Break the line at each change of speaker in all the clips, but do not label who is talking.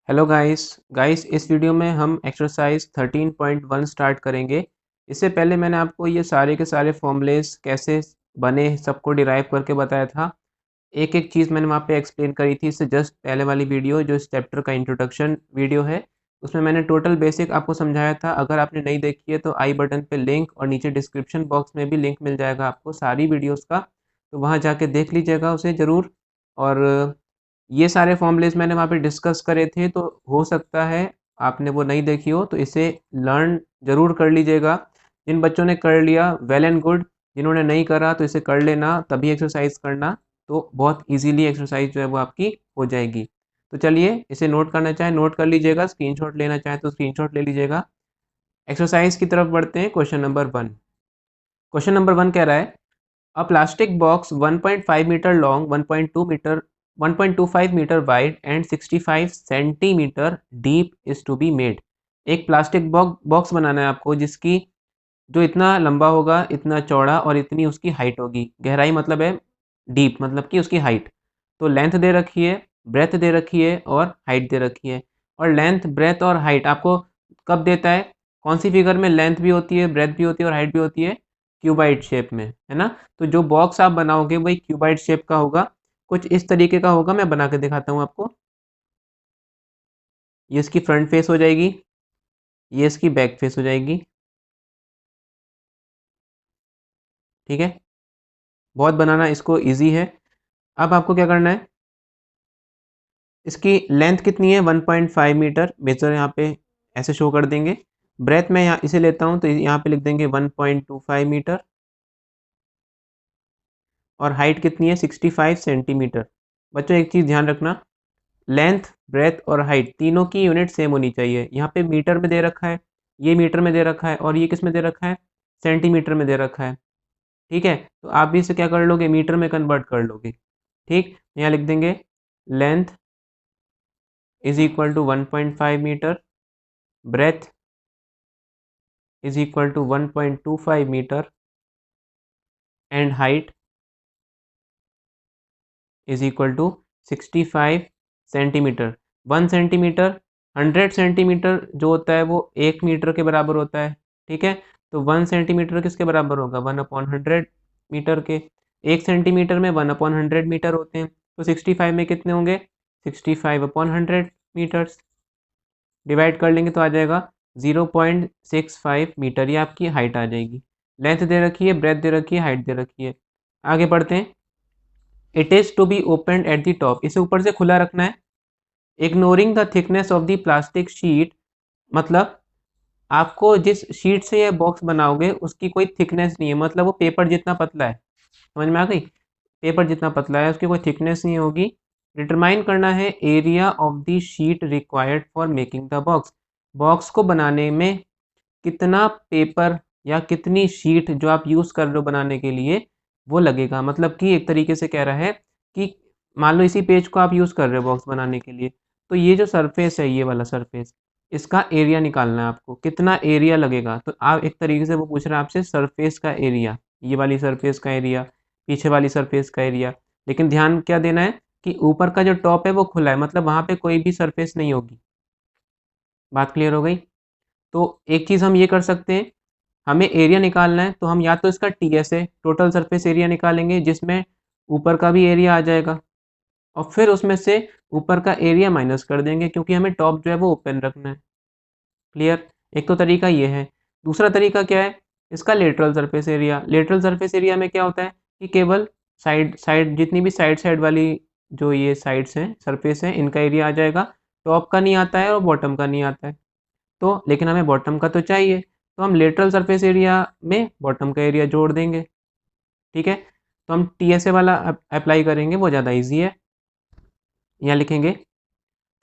Hello guys guys इस video में हम एक्सरसाइज 13.1 स्टार्ट करेंगे। इससे पहले मैंने आपको ये सारे के सारे फॉर्मूलेस कैसे बने सबको डिराइव करके बताया था। एक एक चीज़ मैंने वहाँ पे एक्सप्लेन करी थी। इससे जस्ट पहले वाली वीडियो जो इस चैप्टर का इंट्रोडक्शन वीडियो है, उसमें मैंने टोटल बेसिक आपको समझाया था। अगर आपने नहीं देखी है तो आई बटन पे लिंक और नीचे डिस्क्रिप्शन बॉक्स में भी लिंक मिल जाएगा आपको सारी वीडियोज़ का, तो वहाँ जाके देख लीजिएगा उसे ज़रूर। और ये सारे फॉर्मूलेस मैंने वहाँ पे डिस्कस करे थे, तो हो सकता है आपने वो नहीं देखी हो, तो इसे लर्न ज़रूर कर लीजिएगा। जिन बच्चों ने कर लिया वेल एंड गुड, जिन्होंने नहीं करा तो इसे कर लेना, तभी एक्सरसाइज करना, तो बहुत इजीली एक्सरसाइज जो है वो आपकी हो जाएगी। तो चलिए, इसे नोट करना चाहे नोट कर लीजिएगा, स्क्रीनशॉट लेना चाहे तो स्क्रीनशॉट ले लीजिएगा। एक्सरसाइज की तरफ बढ़ते हैं। Question number 1। क्वेश्चन नंबर 1 कह रहा है A plastic box 1.5 meter long, 1.2 meter 1.25 meter wide and 65 centimeter deep is to be made। एक प्लास्टिक बॉक्स बनाना है आपको, जिसकी जो इतना लंबा होगा, इतना चौड़ा और इतनी उसकी हाइट होगी। गहराई मतलब है डीप, मतलब कि उसकी हाइट। तो लेंथ दे रखी है, ब्रेथ दे रखी है और हाइट दे रखी है। और लेंथ, ब्रेथ और हाइट आपको कब देता है? कौन सी फिगर में लेंथ भी होती है, ब्रेथ भी होती है और हाइट भी होती है? क्यूबाइड शेप में, है ना। तो जो बॉक्स आप बनाओगे वही क्यूबाइड शेप का होगा। कुछ इस तरीके का होगा, मैं बना के दिखाता हूँ आपको। ये इसकी फ्रंट फेस हो जाएगी, ये इसकी बैक फेस हो जाएगी। ठीक है, बहुत बनाना इसको इजी है। अब आपको क्या करना है, इसकी लेंथ कितनी है? 1.5 मीटर मेजर यहाँ पे ऐसे शो कर देंगे। ब्रेथ में यहाँ इसे लेता हूँ तो यहाँ पे लिख देंगे 1.25 मीटर। और हाइट कितनी है? 65 सेंटीमीटर। बच्चों एक चीज़ ध्यान रखना, लेंथ, ब्रेथ और हाइट तीनों की यूनिट सेम होनी चाहिए। यहाँ पे मीटर में दे रखा है, ये मीटर में दे रखा है, और ये किस में दे रखा है? सेंटीमीटर में दे रखा है। ठीक है, तो आप भी इसे क्या कर लोगे? मीटर में कन्वर्ट कर लोगे। ठीक, यहाँ लिख देंगे length is equal to 1.5 metre, breadth is equal to 1.25 metre and height is equal to 65 centimetre. 1 centimetre, 100 centimetre जो होता है वो 1 मीटर के बराबर होता है। ठीक है, तो 1 सेंटीमीटर किसके बराबर होगा? 1/100 मीटर के। 1 सेंटीमीटर में 1/100 मीटर होते हैं, तो 65 में कितने होंगे? 65/100 मीटर्स। डिवाइड कर लेंगे तो आ जाएगा 0.65 मीटर। ये आपकी हाइट आ जाएगी। लेंथ दे रखी है, ब्रेथ दे रखी है, हाइट दे रखी है। आगे बढ़ते हैं। It is to be open at the top, इसे ऊपर से खुला रखना है। Ignoring the thickness of the plastic sheet, मतलब आपको जिस शीट से ये बॉक्स बनाओगे उसकी कोई थिकनेस नहीं है, मतलब वो पेपर जितना पतला है। समझ में आ गई? पेपर जितना पतला है, उसकी कोई थिकनेस नहीं होगी। डिटरमाइन करना है area of the sheet required for making the box. Box को बनाने में कितना पेपर या कितनी शीट जो आप यूज़ कर रहे हो बनाने के लिए वो लगेगा। मतलब कि एक तरीके से कह रहा है कि मान लो इसी पेज को आप यूज़ कर रहे हो बॉक्स बनाने के लिए, तो ये जो सरफेस है, ये वाला सरफेस, इसका एरिया निकालना है आपको, कितना एरिया लगेगा। तो आप एक तरीके से वो पूछ रहे हैं आपसे सरफेस का एरिया, ये वाली सरफेस का एरिया, पीछे वाली सरफेस का एरिया। लेकिन ध्यान क्या देना है कि ऊपर का जो टॉप है वो खुला है, मतलब वहाँ पे कोई भी सरफेस नहीं होगी। बात क्लियर हो गई? तो एक चीज़ हम ये कर सकते हैं, हमें एरिया निकालना है तो हम या तो इसका टी एस है, टोटल सरफेस एरिया निकालेंगे, जिसमें ऊपर का भी एरिया आ जाएगा, और फिर उसमें से ऊपर का एरिया माइनस कर देंगे, क्योंकि हमें टॉप जो है वो ओपन रखना है। क्लियर? एक तो तरीका ये है। दूसरा तरीका क्या है? इसका lateral surface area. Lateral surface area में क्या होता है कि केवल साइड साइड, जितनी भी साइड साइड वाली जो ये साइड्स हैं, सरफेस हैं, इनका एरिया आ जाएगा। टॉप का नहीं आता है और बॉटम का नहीं आता है। तो लेकिन हमें बॉटम का तो चाहिए, तो हम लेटरल सरफेस एरिया में बॉटम का एरिया जोड़ देंगे। ठीक है, तो हम टी एस ए वाला अप्लाई करेंगे, वो ज़्यादा इजी है। यहाँ लिखेंगे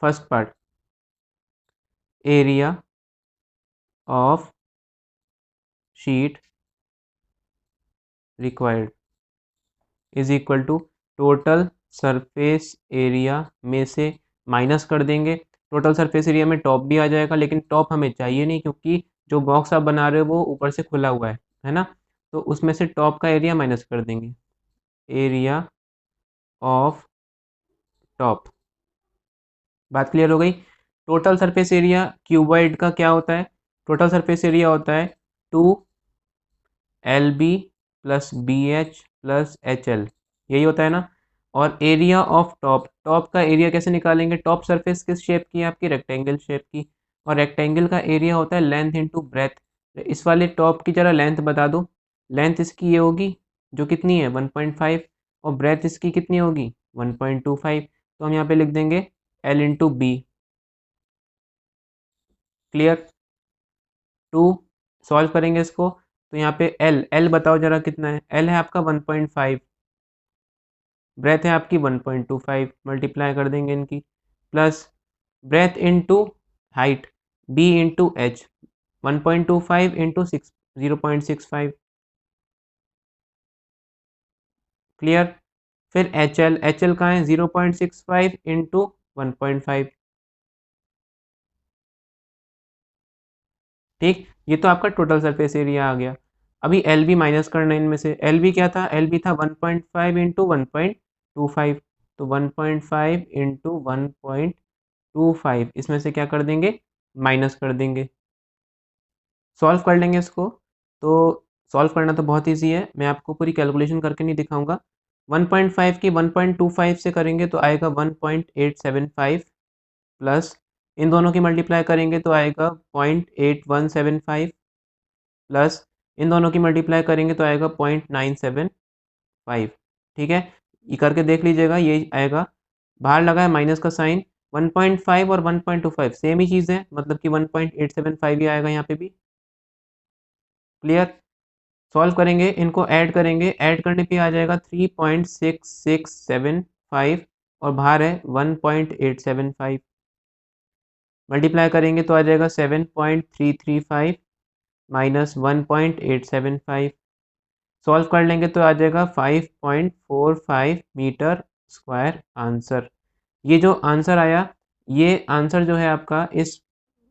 first part, area of sheet required is equal to total surface area में से माइनस कर देंगे। टोटल सरफेस एरिया में टॉप भी आ जाएगा, लेकिन टॉप हमें चाहिए नहीं, क्योंकि जो बॉक्स आप बना रहे हो वो ऊपर से खुला हुआ है ना। तो उसमें से टॉप का एरिया माइनस कर देंगे, एरिया ऑफ टॉप। बात क्लियर हो गई? टोटल सरफेस एरिया क्यूबॉइड का क्या होता है? टोटल सरफेस एरिया होता है 2 LB plus BH plus HL, यही होता है ना। और एरिया ऑफ टॉप, टॉप का एरिया कैसे निकालेंगे? टॉप सरफेस किस शेप की है आपकी? रेक्टेंगल शेप की। और रेक्टेंगल का एरिया होता है लेंथ इंटू ब्रेथ। इस वाले टॉप की जरा लेंथ बता दो। लेंथ इसकी ये होगी जो कितनी है 1.5, और ब्रेथ इसकी कितनी होगी 1.25। तो हम यहाँ पे लिख देंगे L/B। क्लियर? 2 सॉल्व करेंगे इसको, तो यहाँ पे एल बताओ जरा कितना है? एल है आपका 1.5, ब्रेथ है आपकी 1.25, मल्टीप्लाई कर देंगे इनकी, plus breadth into height b into h, 1.25 into 0.65। Clear? फिर एच एल कहाँ है? 0.65 इंटू 1.5। ठीक, ये तो आपका टोटल सरफेस एरिया आ गया। अभी एल बी माइनस करना है इनमें से। एल बी क्या था? एल बी था 1.5 इंटू 1.25, तो 1.5 इंटू 1.25 इसमें से क्या कर देंगे? माइनस कर देंगे। सॉल्व कर लेंगे इसको। तो सॉल्व करना तो बहुत ईजी है, मैं आपको पूरी कैलकुलेशन करके नहीं दिखाऊंगा। 1.5 की 1.25 से करेंगे तो आएगा 1.875, प्लस इन दोनों की मल्टीप्लाई करेंगे तो आएगा 0.8175, प्लस इन दोनों की मल्टीप्लाई करेंगे तो आएगा 0.975। ठीक है, ये करके देख लीजिएगा, ये आएगा। बाहर लगा है माइनस का साइन। 1.5 और 1.25 सेम ही चीज़ है, मतलब कि 1.875 ही आएगा यहाँ पे भी। क्लियर? सॉल्व करेंगे, इनको ऐड करेंगे, ऐड करने पे आ जाएगा 3.6675, और बाहर है 1.875। मल्टीप्लाई करेंगे तो आ जाएगा 7.335 माइनस 1.875। सॉल्व कर लेंगे तो आ जाएगा 5.45 मीटर स्क्वायर आंसर। ये जो आंसर आया, ये आंसर जो है आपका इस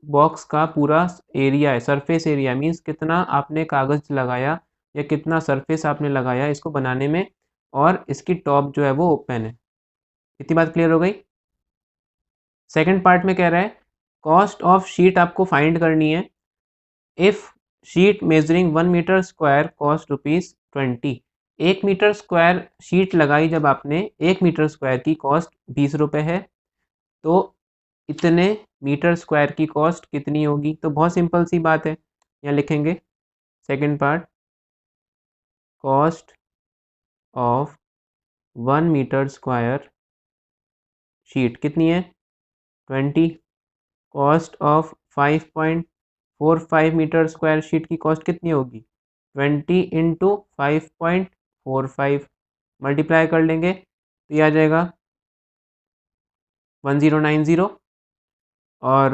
बॉक्स का पूरा एरिया है। सरफेस एरिया मीन्स कितना आपने कागज़ लगाया या कितना सरफेस आपने लगाया इसको बनाने में, और इसकी टॉप जो है वो ओपन है। इतनी बात क्लियर हो गई? सेकंड पार्ट में कह रहा है कॉस्ट ऑफ शीट आपको फाइंड करनी है। If sheet measuring 1 metre square cost ₹20। 1 metre square sheet लगाई जब आपने, 1 मीटर स्क्वायर की कॉस्ट 20 रुपये है, तो इतने मीटर स्क्वायर की कॉस्ट कितनी होगी? तो बहुत सिंपल सी बात है, यहाँ लिखेंगे second part, cost of 1 metre square sheet कितनी है 20। Cost of 5.45 metre square sheet की कॉस्ट कितनी होगी 20 इंटू 5.45, मल्टीप्लाई कर लेंगे तो ये आ जाएगा 1090, और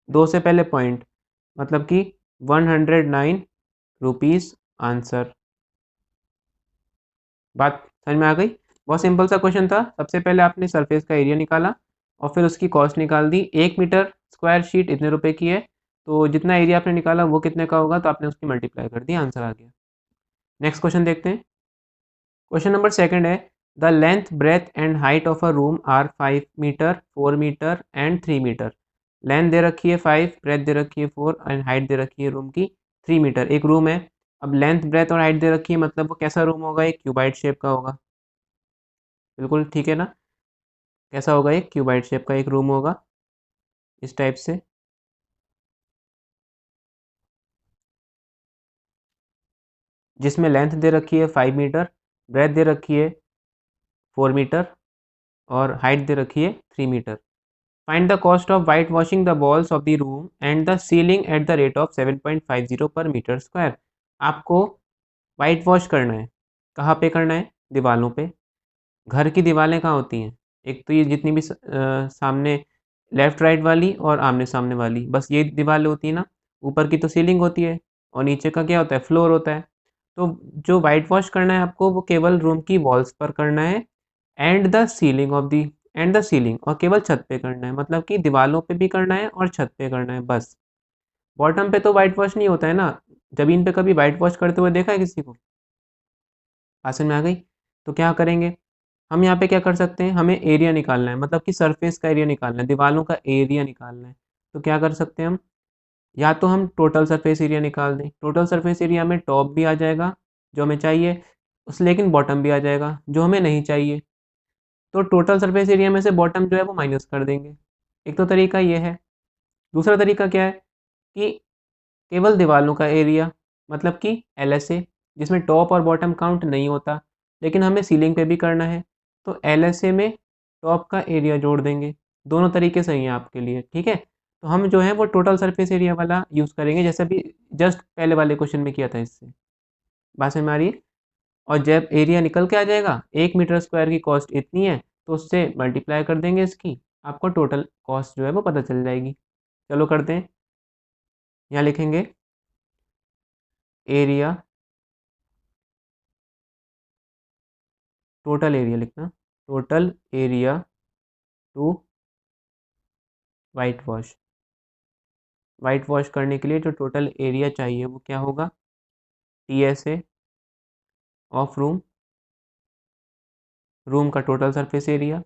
2 से पहले पॉइंट, मतलब कि 109 रुपीज़ आंसर। बात समझ में आ गई? बहुत सिंपल सा क्वेश्चन था। सबसे पहले आपने सरफेस का एरिया निकाला और फिर उसकी कॉस्ट निकाल दी। 1 मीटर स्क्वायर शीट इतने रुपए की है, तो जितना एरिया आपने निकाला वो कितने का होगा, तो आपने उसकी मल्टीप्लाई कर दी, आंसर आ गया। नेक्स्ट क्वेश्चन देखते हैं। क्वेश्चन नंबर सेकंड है, the length breadth and height of a room are 5 metre, 4 metre and 3 metre. Length दे रखी है 5, ब्रेथ दे रखी है 4 एंड हाइट दे रखी है रूम की 3 मीटर। एक रूम है, अब लेंथ ब्रेथ और हाइट दे रखी है, मतलब वो कैसा रूम होगा? एक क्यूबाइड शेप का होगा। बिल्कुल ठीक है ना? कैसा होगा? एक क्यूबाइड शेप का एक रूम होगा इस टाइप से। जिसमें लेंथ दे रखी है 5 मीटर, ब्रेथ दे रखी है 4 मीटर, और हाइट दे रखी है 3 metre. Find the cost of whitewashing the walls of the room and the ceiling at the rate of 7.50 per metre square. आपको वाइट वॉश करना है। कहाँ पे करना है? दीवालों पे। घर की दीवारें कहाँ होती हैं? एक तो ये जितनी भी सामने लेफ्ट राइट वाली और आमने सामने वाली, बस ये दीवारें होती हैं ना। ऊपर की तो सीलिंग होती है, और नीचे का क्या होता है? फ्लोर होता है। तो जो वाइट वॉश करना है आपको, वो केवल रूम की वॉल्स पर करना है, and the ceiling of the, and the ceiling, और केवल छत पे करना है, मतलब कि दीवारों पे भी करना है और छत पे करना है बस। बॉटम पे तो वाइट वॉश नहीं होता है ना। जमीन पे कभी वाइट वॉश करते हुए देखा है किसी को? आसन में आ गई। तो क्या करेंगे, हम यहाँ पे क्या कर सकते हैं, हमें एरिया निकालना है, मतलब कि सरफेस का एरिया निकालना है, दीवारों का एरिया निकालना है। तो क्या कर सकते हैं हम, या तो हम टोटल सरफेस एरिया निकाल दें। टोटल सरफेस एरिया में टॉप भी आ जाएगा जो हमें चाहिए, उस लेकिन बॉटम भी आ जाएगा जो हमें नहीं चाहिए। तो टोटल सरफेस एरिया में से बॉटम जो है वो माइनस कर देंगे। एक तो तरीका ये है। दूसरा तरीका क्या है कि केवल दीवारों का एरिया, मतलब कि LSA, जिसमें टॉप और बॉटम काउंट नहीं होता, लेकिन हमें सीलिंग पे भी करना है, तो LSA में टॉप का एरिया जोड़ देंगे। दोनों तरीके सही हैं आपके लिए, ठीक है। तो हम जो है वो टोटल सरफेस एरिया वाला यूज़ करेंगे, जैसे अभी जस्ट पहले वाले क्वेश्चन में किया था इससे। बात समझ में आ रही है। और जब एरिया निकल के आ जाएगा, 1 मीटर स्क्वायर की कॉस्ट इतनी है, तो उससे मल्टीप्लाई कर देंगे इसकी, आपको टोटल कॉस्ट जो है वो पता चल जाएगी। चलो करते हैं। यहाँ लिखेंगे एरिया, टोटल एरिया लिखना, total area to whitewash. Whitewash करने के लिए जो टोटल एरिया चाहिए वो क्या होगा, TSA ऑफ रूम, रूम का टोटल सरफेस एरिया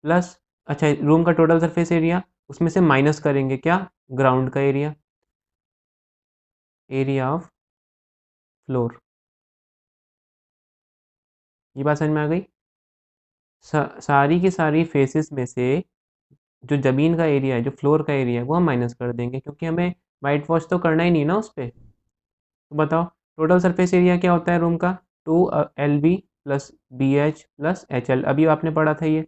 प्लस, अच्छा रूम का टोटल सरफेस एरिया, उसमें से माइनस करेंगे क्या, ग्राउंड का एरिया, एरिया ऑफ फ्लोर। ये बात समझ में आ गई। सारी की सारी फेसेस में से जो ज़मीन का एरिया है, जो फ्लोर का एरिया है, वो हम माइनस कर देंगे, क्योंकि हमें वाइट वॉश तो करना ही नहीं ना उस पर। तो बताओ टोटल सरफेस एरिया क्या होता है रूम का, 2LB plus BH plus HL, अभी आपने पढ़ा था ये।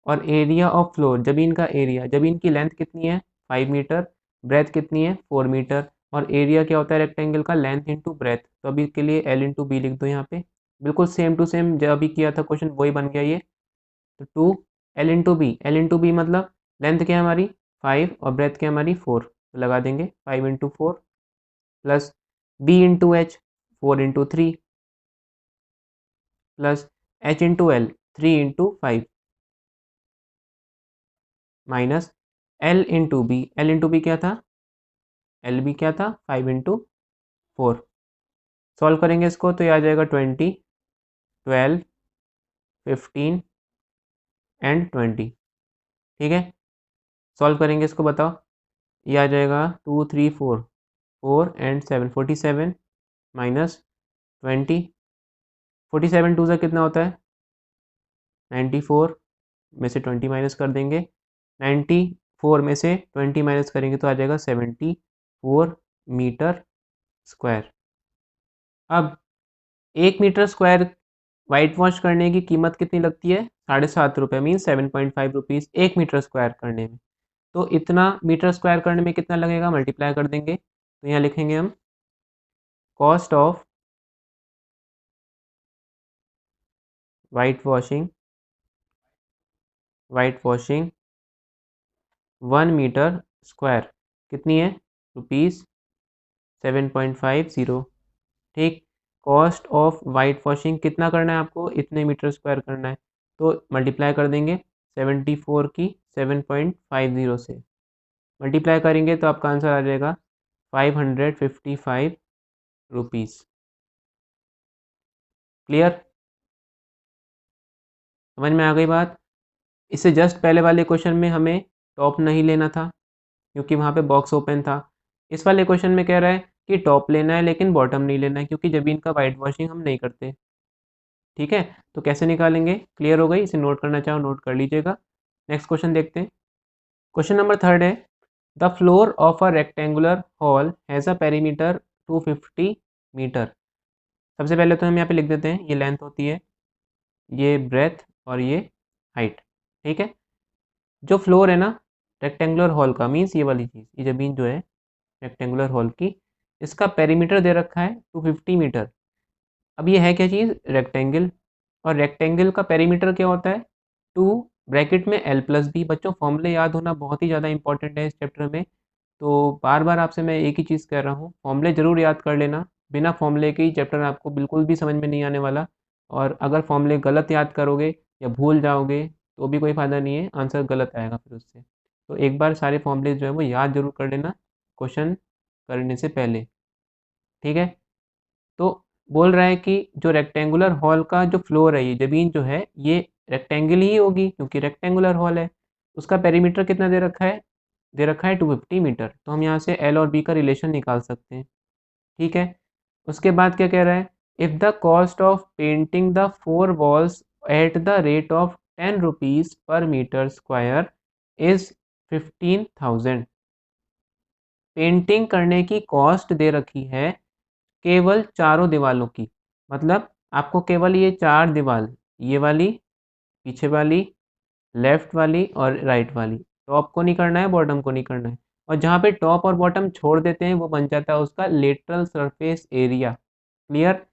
और एरिया ऑफ फ्लोर, ज़मीन का एरिया, ज़मीन की लेंथ कितनी है 5 मीटर, ब्रेथ कितनी है 4 मीटर, और एरिया क्या होता है रेक्टेंगल का, लेंथ इंटू ब्रेथ। तो अभी के लिए L/B लिख दो यहाँ पे, बिल्कुल सेम टू सेम जो अभी किया था क्वेश्चन वही बन गया ये। तो 2 L/B, L/B मतलब लेंथ क्या है हमारी 5 और ब्रेथ क्या है हमारी 4, तो लगा देंगे 5 × 4 plus B/H 4 × 3 plus H/L 3 × 5 minus L/B, L/B क्या था, LB क्या था 5 × 4। सॉल्व करेंगे इसको तो ये आ जाएगा 20, 12, 15 एंड 20, ठीक है। सॉल्व करेंगे इसको, बताओ ये आ जाएगा 2, 3, 4, 4 एंड 7, 47 माइनस 20, 47 टू से कितना होता है 94, में से 20 माइनस कर देंगे, 94 में से 20 माइनस करेंगे तो आ जाएगा 74 मीटर स्क्वायर। अब 1 मीटर स्क्वायर वाइट वॉश करने की कीमत कितनी लगती है, 7.5 रुपये, मीन 7.5 रुपीज़ 1 मीटर स्क्वायर करने में। तो इतना मीटर स्क्वायर करने में कितना लगेगा, मल्टीप्लाई कर देंगे। तो यहाँ लिखेंगे हम cost of whitewashing 1 metre square कितनी है, ₹7.50, ठीक। कॉस्ट ऑफ वाइट वॉशिंग कितना करना है आपको, इतने मीटर स्क्वायर करना है, तो मल्टीप्लाई कर देंगे 74 की 7.50 से, मल्टीप्लाई करेंगे तो आपका आंसर आ जाएगा 555 रुपीज़। क्लियर, समझ में आ गई बात। इससे जस्ट पहले वाले क्वेश्चन में हमें टॉप नहीं लेना था, क्योंकि वहाँ पे बॉक्स ओपन था। इस वाले क्वेश्चन में कह रहा है कि टॉप लेना है लेकिन बॉटम नहीं लेना है, क्योंकि ज़मीन का वाइट वॉशिंग हम नहीं करते, ठीक है। तो कैसे निकालेंगे, क्लियर हो गई। इसे नोट करना चाहो नोट कर लीजिएगा। नेक्स्ट क्वेश्चन देखते हैं। क्वेश्चन नंबर 3 है, the floor of a rectangular hall has a perimeter 250 metre. सबसे पहले तो हम यहाँ पे लिख देते हैं, ये लेंथ होती है, ये ब्रेथ और ये हाइट, ठीक है। जो फ्लोर है ना रेक्टेंगुलर हॉल का, मीन्स ये वाली चीज़, ये ज़मीन जो है रेक्टेंगुलर हॉल की, इसका पेरीमीटर दे रखा है 250 मीटर। अब ये है क्या चीज़, रेक्टेंगल, और रेक्टेंगल का पेरीमीटर क्या होता है 2 ब्रैकेट में L+B। बच्चों फॉर्मूले याद होना बहुत ही ज़्यादा इंपॉर्टेंट है इस चैप्टर में। तो बार बार आपसे मैं एक ही चीज़ कह रहा हूँ, फॉर्मूले ज़रूर याद कर लेना। बिना फॉर्मूले के ही चैप्टर आपको बिल्कुल भी समझ में नहीं आने वाला, और अगर फॉर्मूले गलत याद करोगे या भूल जाओगे तो भी कोई फ़ायदा नहीं है, आंसर गलत आएगा फिर उससे। तो एक बार सारे फॉर्मूले जो है वो याद ज़रूर कर लेना क्वेश्चन करने से पहले, ठीक है। तो बोल रहा है कि जो रेक्टेंगुलर हॉल का जो फ्लोर है, ये ज़मीन जो है ये रेक्टेंगल ही होगी क्योंकि रेक्टेंगुलर हॉल है। उसका पेरीमीटर कितना दे रखा है? दे रखा है 250 मीटर। तो हम यहाँ से एल और बी का रिलेशन निकाल सकते हैं। ठीक है। उसके बाद क्या कह रहा है? If the cost of painting the 4 walls eight the rate of 10 rupees पर मीटर स्क्वायर इज़ 15,000। पेंटिंग करने की कॉस्ट दे रखी है केवल चारों दीवालों की। मतलब आपको केवल ये 4 दीवार, ये वाली, पीछे वाली, लेफ्ट वाली और राइट वाली, टॉप को नहीं करना है, बॉटम को नहीं करना है। और जहाँ पे टॉप और बॉटम छोड़ देते हैं वो बन जाता है उसका लेटरल सरफेस एरिया। क्लियर?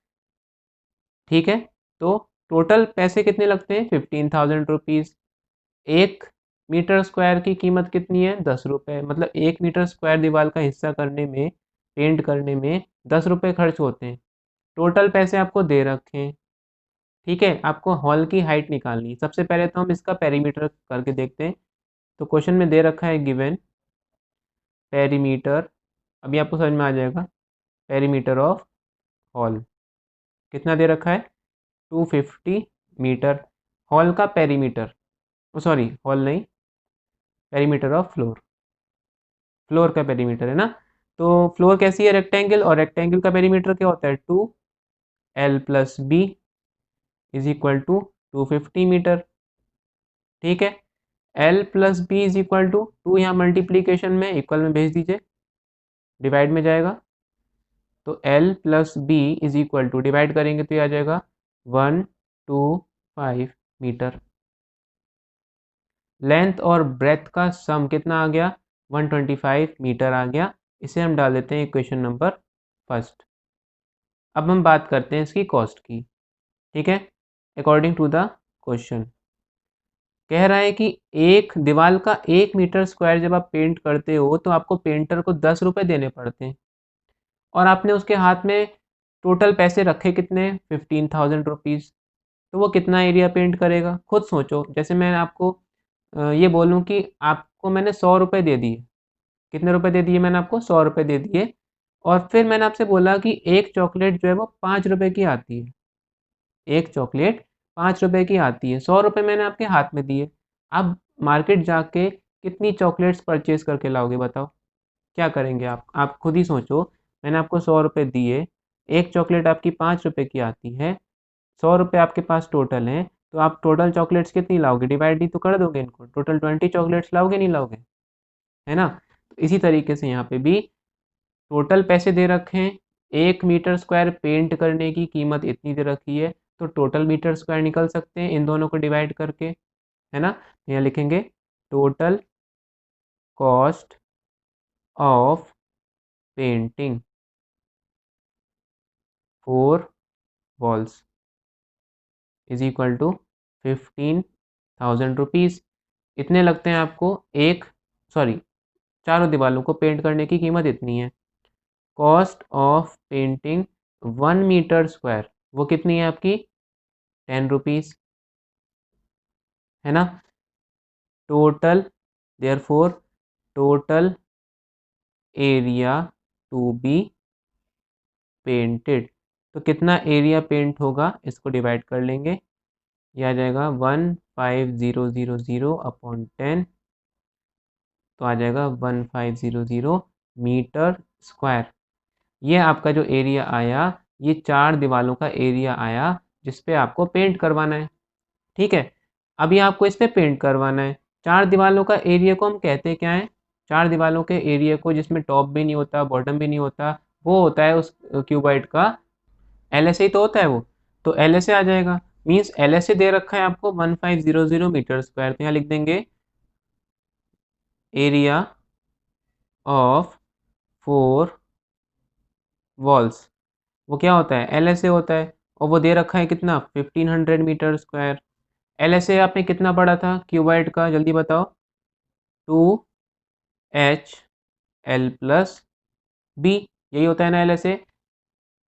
ठीक है। तो टोटल पैसे कितने लगते हैं? 15,000 रुपीज़। 1 मीटर स्क्वायर की कीमत कितनी है? 10 रुपये। मतलब 1 मीटर स्क्वायर दीवार का हिस्सा करने में, पेंट करने में 10 रुपये खर्च होते हैं। टोटल पैसे आपको दे रखे हैं। ठीक है। आपको हॉल की हाइट निकालनी है। सबसे पहले तो हम इसका पेरीमीटर करके देखते हैं। तो क्वेश्चन में दे रखा है गिवन पेरीमीटर, अभी आपको समझ में आ जाएगा। पेरीमीटर ऑफ हॉल कितना दे रखा है? 250 मीटर। हॉल का पेरीमीटर, सॉरी हॉल नहीं, पेरीमीटर ऑफ फ्लोर, फ्लोर का पेरीमीटर है ना। तो फ्लोर कैसी है? रेक्टेंगल, और रेक्टेंगल का पेरीमीटर क्या होता है? 2L+B is equal to 250 metre. ठीक है। L+B इज इक्वल टू 2, यहाँ मल्टीप्लीकेशन में इक्वल में भेज दीजिए, डिवाइड में जाएगा। तो L+B is equal to, divide करेंगे तो ये आ जाएगा 125 मीटर। लेंथ और ब्रेथ का सम कितना आ गया? 125 मीटर आ गया। इसे हम डाल देते हैं इक्वेशन नंबर फर्स्ट। अब हम बात करते हैं इसकी कॉस्ट की। ठीक है। अकॉर्डिंग टू द क्वेश्चन कह रहा है कि एक दीवार का 1 मीटर स्क्वायर जब आप पेंट करते हो तो आपको पेंटर को 10 रुपये देने पड़ते हैं, और आपने उसके हाथ में टोटल पैसे रखे कितने? 15,000 रुपीज़। तो वो कितना एरिया पेंट करेगा? खुद सोचो। जैसे मैं आपको ये बोलूँ कि आपको मैंने 100 रुपये दे दिए। कितने रुपए दे दिए मैंने आपको? 100 रुपये दे दिए। और फिर मैंने आपसे बोला कि एक चॉकलेट जो है वो 5 रुपये की आती है। एक चॉकलेट 5 रुपये की आती है। 100 रुपये मैंने आपके हाथ में दिए। अब मार्केट जाके कितनी चॉकलेट्स परचेज करके लाओगे बताओ? क्या करेंगे आप खुद ही सोचो। मैंने आपको 100 रुपये दिए, एक चॉकलेट आपकी 5 रुपये की आती है, 100 रुपये आपके पास टोटल हैं, तो आप टोटल चॉकलेट्स कितनी लाओगे? डिवाइड ही तो कर दोगे इनको। टोटल 20 चॉकलेट्स लाओगे नहीं लाओगे? है ना। तो इसी तरीके से यहाँ पे भी टोटल पैसे दे रखे हैं। 1 मीटर स्क्वायर पेंट करने की कीमत इतनी दे रखी है, तो टोटल मीटर स्क्वायर निकल सकते हैं इन दोनों को डिवाइड करके, है ना। यहाँ लिखेंगे total cost of painting 4 walls is equal to 15,000 rupees. इतने लगते हैं आपको, सॉरी चारों दीवारों को पेंट करने की कीमत इतनी है। Cost of painting 1 metre square वो कितनी है आपकी? 10 रुपीज़, है ना। Total, therefore total area to be painted, तो कितना एरिया पेंट होगा इसको डिवाइड कर लेंगे। यह आ जाएगा 15,000/10, तो आ जाएगा 15,000 मीटर स्क्वायर। ये आपका जो एरिया आया, ये 4 दीवारों का एरिया आया जिस पे आपको पेंट करवाना है। ठीक है। अभी आपको इस पे पेंट करवाना है। 4 दीवारों का एरिया को हम कहते क्या हैं? 4 दीवारों के एरिया को, जिसमें टॉप भी नहीं होता बॉटम भी नहीं होता, वो होता है उस क्यूबॉइड का एलएसए तो होता है वो। तो एलएसए आ जाएगा। मीन्स एलएसए दे रखा है आपको 1500 मीटर स्क्वायर। तो यहाँ लिख देंगे एरिया ऑफ 4 वॉल्स, वो क्या होता है? एलएसए होता है। और वो दे रखा है कितना? 1500 मीटर स्क्वायर। एलएसए आपने कितना पढ़ा था क्यूबॉइड का? जल्दी बताओ। 2HL+B, यही होता है ना एलएसए।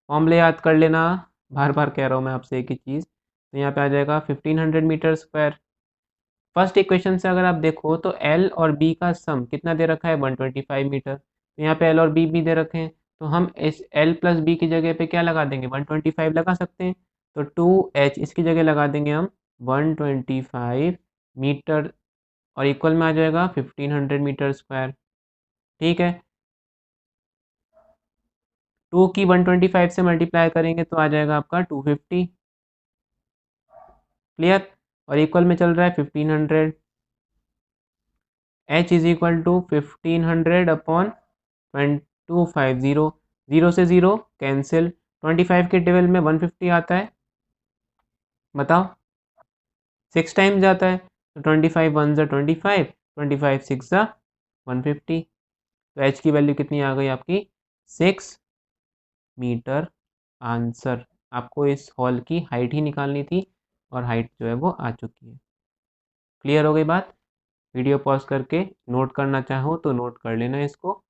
फॉर्मूले याद कर लेना, बार बार कह रहा हूँ मैं आपसे एक ही चीज़। तो यहाँ पे आ जाएगा 1500 मीटर स्क्वायर। फर्स्ट इक्वेशन से अगर आप देखो तो एल और बी का सम कितना दे रखा है? 125 मीटर। तो यहाँ पे एल और बी भी दे रखे हैं, तो हम इस L प्लस बी की जगह पे क्या लगा देंगे, 125 लगा सकते हैं। तो 2h इसकी जगह लगा देंगे हम 125 मीटर, और इक्वल में आ जाएगा 1500 मीटर स्क्वायर। ठीक है, 2 की 125 से मल्टीप्लाई करेंगे तो आ जाएगा आपका 250। क्लियर, और इक्वल में चल रहा है 1500। h is equal to 1500 upon 250, zero से जीरो कैंसिल, 25 के टेबल में 150 आता है, बताओ 6 टाइम्स जाता है, तो 25 वन ज़ा 25, 25 सिक्स ज़ा 150। तो h की वैल्यू कितनी आ गई आपकी, 6 मीटर। आंसर, आपको इस हॉल की हाइट ही निकालनी थी और हाइट जो है वो आ चुकी है। क्लियर हो गई बात। वीडियो पॉज करके नोट करना चाहो तो नोट कर लेना इसको।